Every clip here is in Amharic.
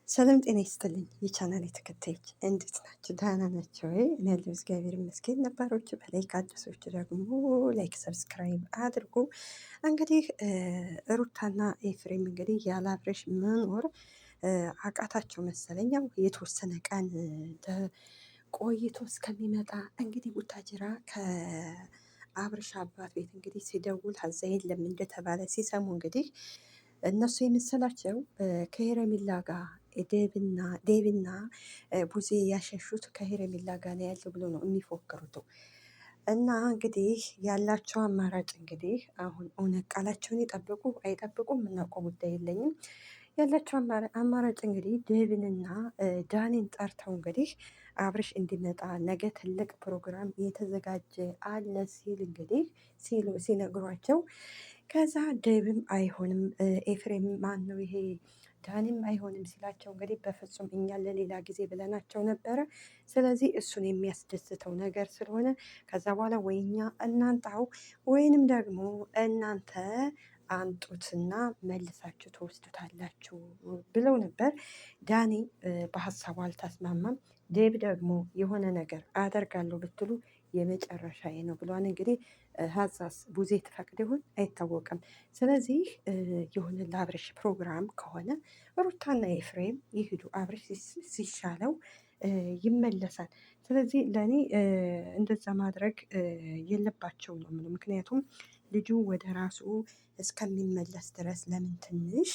ሰላም ጤና ይስጥልኝ የቻናሌ ተከታዮች እንዴት ናችሁ? ደህና ናቸው ወይ? እኔ ያለው እግዚአብሔር ይመስገን። ነባሮቹ በላይክ አዲሶቹ ደግሞ ላይክ ሰብስክራይብ አድርጉ። እንግዲህ ሩታና ኤፍሬም እንግዲህ ያለ አብርሽ መኖር አቃታቸው መሰለኝ። ያው የተወሰነ ቀን ቆይቶ እስከሚመጣ እንግዲህ ቡታጅራ ከአብርሽ አባት ቤት እንግዲህ ሲደውል ሀዛ የለም እንደተባለ ሲሰሙ እንግዲህ እነሱ የመሰላቸው ከሄረሚላ ጋር ዴቭና ቡዜ ያሸሹት ከሄረሚላ ጋር ነው ያለው ብሎ ነው የሚፎክሩት። እና እንግዲህ ያላቸው አማራጭ እንግዲህ አሁን እውነት ቃላቸውን ይጠብቁ አይጠብቁ የምናውቀው ጉዳይ የለኝም። ያላቸው አማራጭ እንግዲህ ዴቭንና ዳኒን ጠርተው እንግዲህ አብርሽ እንዲመጣ ነገ ትልቅ ፕሮግራም የተዘጋጀ አለ ሲል እንግዲህ ሲነግሯቸው ከዛ ዴቭም አይሆንም ኤፍሬም ማን ነው ይሄ ዳኒም አይሆንም ሲላቸው እንግዲህ በፍጹም እኛ ለሌላ ጊዜ ብለናቸው ነበረ። ስለዚህ እሱን የሚያስደስተው ነገር ስለሆነ ከዛ በኋላ ወይ እኛ እናንጣው ወይንም ደግሞ እናንተ አንጡትና መልሳችሁ ትወስዱታላችሁ ብለው ነበር። ዳኒ በሀሳቡ አልተስማማም። ዴብ ደግሞ የሆነ ነገር አደርጋለሁ ብትሉ የመጨረሻዬ ነው ብሏን። እንግዲህ ሀዛስ ቡዜ ትፈቅድ ይሆን አይታወቅም። ስለዚህ የሆነ ለአብርሽ ፕሮግራም ከሆነ ሩታና ኤፍሬም ይሄዱ፣ አብርሽ ሲሻለው ይመለሳል። ስለዚህ ለእኔ እንደዛ ማድረግ የለባቸው ነው የምለው። ምክንያቱም ልጁ ወደ ራሱ እስከሚመለስ ድረስ ለምን ትንሽ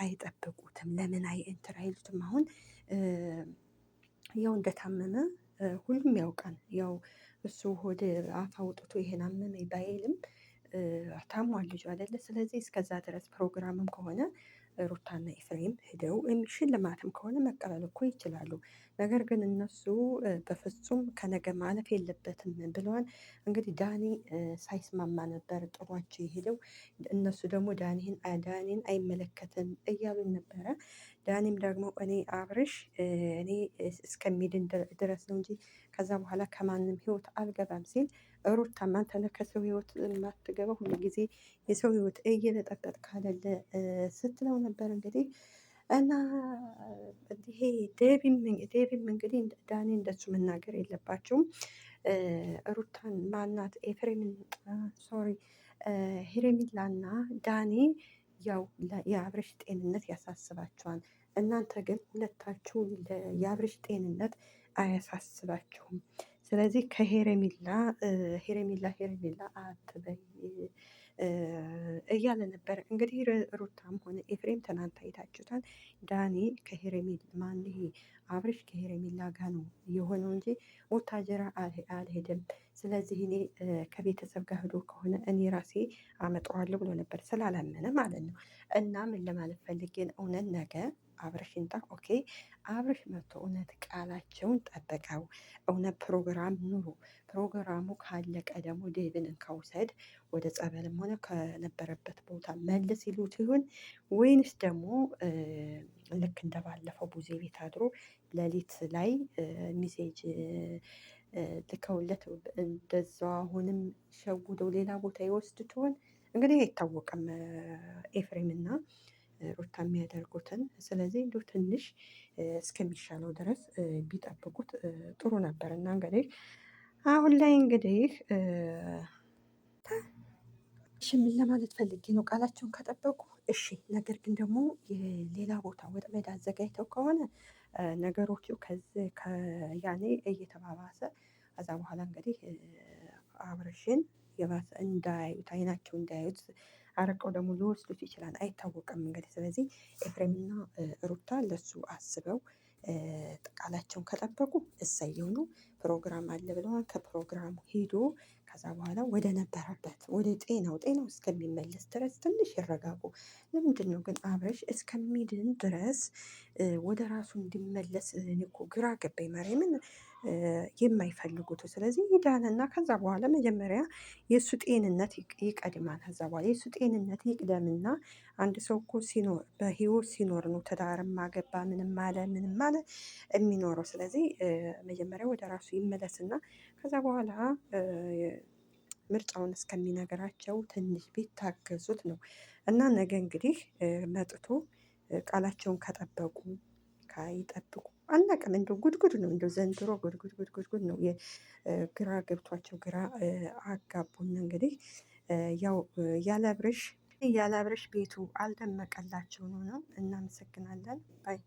አይጠብቁትም? ለምን እንትን አይሉትም? አሁን ያው እንደታመመ ሁሉም ያውቃል። ያው እሱ ሆድ አፍ አውጥቶ ይሄን አመመኝ ባይልም ታሟል ልጁ አይደለ? ስለዚህ እስከዛ ድረስ ፕሮግራምም ከሆነ ሩታና ኤፍሬም ሄደው ሽልማትም ከሆነ መቀበል እኮ ይችላሉ። ነገር ግን እነሱ በፍጹም ከነገ ማለፍ የለበትም ብለዋል። እንግዲህ ዳኒ ሳይስማማ ነበር ጥሯቸው የሄደው። እነሱ ደግሞ ዳኒን አይመለከትም እያሉን ነበረ። ዳኒም ደግሞ እኔ አብርሽ እኔ እስከሚድን ድረስ ነው እንጂ ከዛ በኋላ ከማንም ህይወት አልገባም ሲል ሩታማ አንተ ነህ ከሰው ህይወት የማትገባ ሁሉ ጊዜ የሰው ህይወት እየበጠበጥ ካለለ ስትለው ነበር እንግዲህ እና ይሄ ዴቪም እንግዲህ ዳኒ እንደሱ መናገር የለባቸውም። ሩታን ማናት ኤፍሬምን ሶሪ ሄሬሚላና ዳኒ ያው የአብርሽ ጤንነት ያሳስባቸዋል። እናንተ ግን ሁለታችሁ የአብርሽ ጤንነት አያሳስባችሁም። ስለዚህ ሄሬሚላ አትበይ እያለ ነበር እንግዲህ ሩታም ሆነ ኤፍሬም ትናንት አይታችሁታል። ዳኒ ማን ይሄ አብርሽ ከሄሬሚላ ጋር ነው የሆነው እንጂ ቡታጀራ አልሄድም። ስለዚህ እኔ ከቤተሰብ ጋር ሄዶ ከሆነ እኔ ራሴ አመጣዋለሁ ብሎ ነበር ስላላመነ ማለት ነው። እና ምን ለማለት ፈልጌን እውነት ነገ አብርሽ ይምጣ። ኦኬ አብርሽ መጥቶ እውነት ቃላቸውን ጠብቀው እውነት ፕሮግራም ኑሮ ፕሮግራሙ ካለቀ ደግሞ ዴቭን ከውሰድ ወደ ጸበልም ሆነ ከነበረበት ቦታ መልስ ይሉት ይሆን ወይንስ ደግሞ ልክ እንደባለፈው ቡዜ ቤት አድሮ ሌሊት ላይ ሚሴጅ ልከውለት እንደዛው አሁንም ሸውደው ሌላ ቦታ ይወስድ ትሆን? እንግዲህ አይታወቅም ኤፍሬም እና ሩታ የሚያደርጉትን። ስለዚህ እንዲሁ ትንሽ እስከሚሻለው ድረስ ቢጠብቁት ጥሩ ነበር እና እንግዲህ አሁን ላይ እንግዲህ እሺ ምን ለማለት ፈልጌ ነው፣ ቃላቸውን ከጠበቁ እሺ። ነገር ግን ደግሞ ሌላ ቦታ ወጥመድ አዘጋጅተው ከሆነ ነገሮቹ ከዚህ ከያኔ እየተባባሰ ከዛ በኋላ እንግዲህ አብርሽን የባሰ እንዳያዩት አይናቸው እንዳያዩት አርቀው ደግሞ ሊወስዱት ይችላል፣ አይታወቅም እንግዲህ። ስለዚህ ኤፍሬምና ሩታ ለሱ አስበው ቃላቸውን ከጠበቁ እሰየው ነው። ፕሮግራም አለ ብለዋል። ከፕሮግራሙ ሄዶ ከዛ በኋላ ወደ ነበረበት ወደ ጤናው እስከሚመለስ ድረስ ትንሽ ይረጋጉ። ለምንድን ነው ግን አብርሽ እስከሚድን ድረስ ወደ ራሱ እንዲመለስ እኔ እኮ ግራ ገባኝ ማርያምን የማይፈልጉት። ስለዚህ ይዳንና ከዛ በኋላ መጀመሪያ የእሱ ጤንነት ይቀድማል። ከዛ በኋላ የእሱ ጤንነት ይቅደምና አንድ ሰው እኮ ሲኖር በህይወት ሲኖር ነው ትዳርም አገባ ምንም አለ የሚኖረው። ስለዚህ መጀመሪያ ወደ ራሱ ይመለስና ከዛ በኋላ ምርጫውን እስከሚነግራቸው ትንሽ ቢታገዙት ነው። እና ነገ እንግዲህ መጥቶ ቃላቸውን ከጠበቁ ካይጠብቁ አናውቅም። እንደው ጉድጉድ ነው እንደው ዘንድሮ ጉድጉድ ነው። ግራ ገብቷቸው ግራ አጋቡን። እንግዲህ ያው ያለ አብርሽ ቤቱ አልደመቀላቸው ነው። እናመሰግናለን ባይ